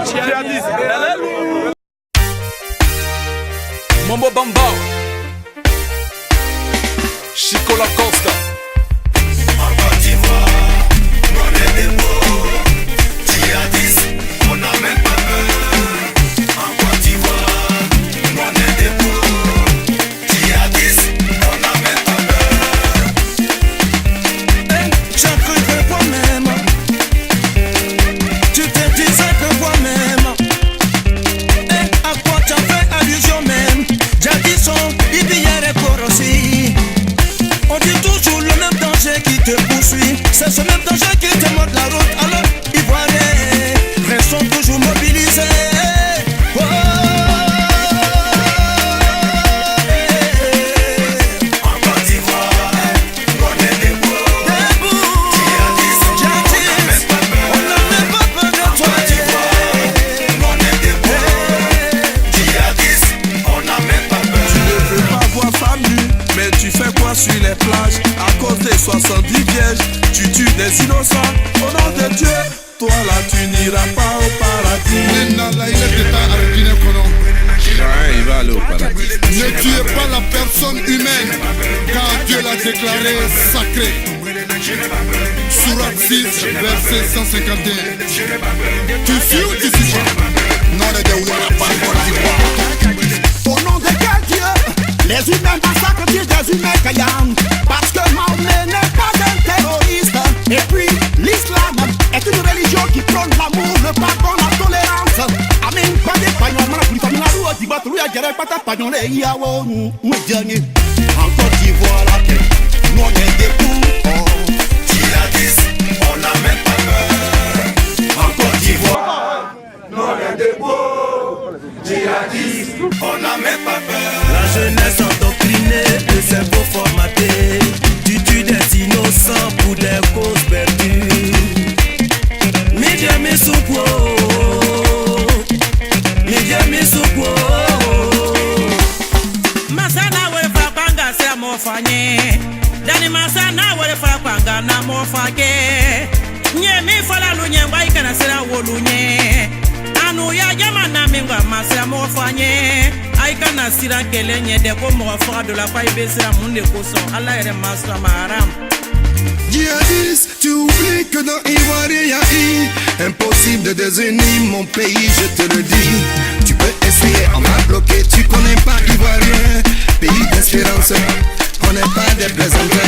Djihadis. Mambo Bamba, Chico Lacosta. En Côte d'Ivoire, on est des beaux djihadistes, on n'a même pas peur. En Côte d'Ivoire, on est des beaux djihadistes, on n'a même pas peur. J'ai cru que toi-même, tu te disais que toi-même, à quoi tu as fait allusion même? Jadison, Ibière et Korossi. On dit toujours le même danger qui te poursuit. C'est ce même danger qui te montre la route. Alors, Ivoiriens, restons toujours mobilisés. Oh, En Côte d'Ivoire, on est des beaux djihadistes, on n'a même pas peur. on n'a même pas peur de En toi. Côte d'Ivoire, on est des beaux djihadistes, on n'a même pas peur. Tu ne veux pas voir femme nue, mais tu fais quoi sur les plages? À cause des 70 pièges, tu tues des innocents. Au nom de Dieu, toi là tu n'iras pas au paradis. Il va aller au paradis. Ne tuez pas la personne humaine, car Dieu l'a déclaré sacré. Sourate 6, verset 151. Tu suis ou tu suis pas? Non, les deux, on n'a pas Côte d'Ivoire. Au nom de quel Dieu les humains massacrent des humains caillants? Parce que Mahomet n'est pas un terroriste. Et puis l'islam est une religion qui prône l'amour, le pardon, la tolérance. Amen, pas des pagnons, mais la plus famille la roue, dit battre, il y a guerre, pas ta pagnon, les yawo, nous, dernier. En Côte d'Ivoire, la paix, nous on est des coups. Djihadistes, on n'a même pas peur. En Côte d'Ivoire, on est des beaux djihadistes, on n'a même pas peur. La jeunesse endoctrinée, le cerveau formaté. Tu tues des innocents pour des causes perdues. Média mes soupo, média mes soupo. Masana wale fapanga se amofanye. Dani masana wale fapanga na mofake. Nye mi fala lunye mbai kana sera wolunye. Anu ya jama na mingwa masera mofanye. Aïka Nasira Kelenye de comme refrain de la paille baissée à mon écousson. Allah est masra maram. Djihadiste, tu oublies que dans Ivoire y a I. Impossible de désunir mon pays, je te le dis. Tu peux essayer, on m'a bloqué, tu connais pas Ivoirien. Pays d'espérance, on n'est pas des plaisantins.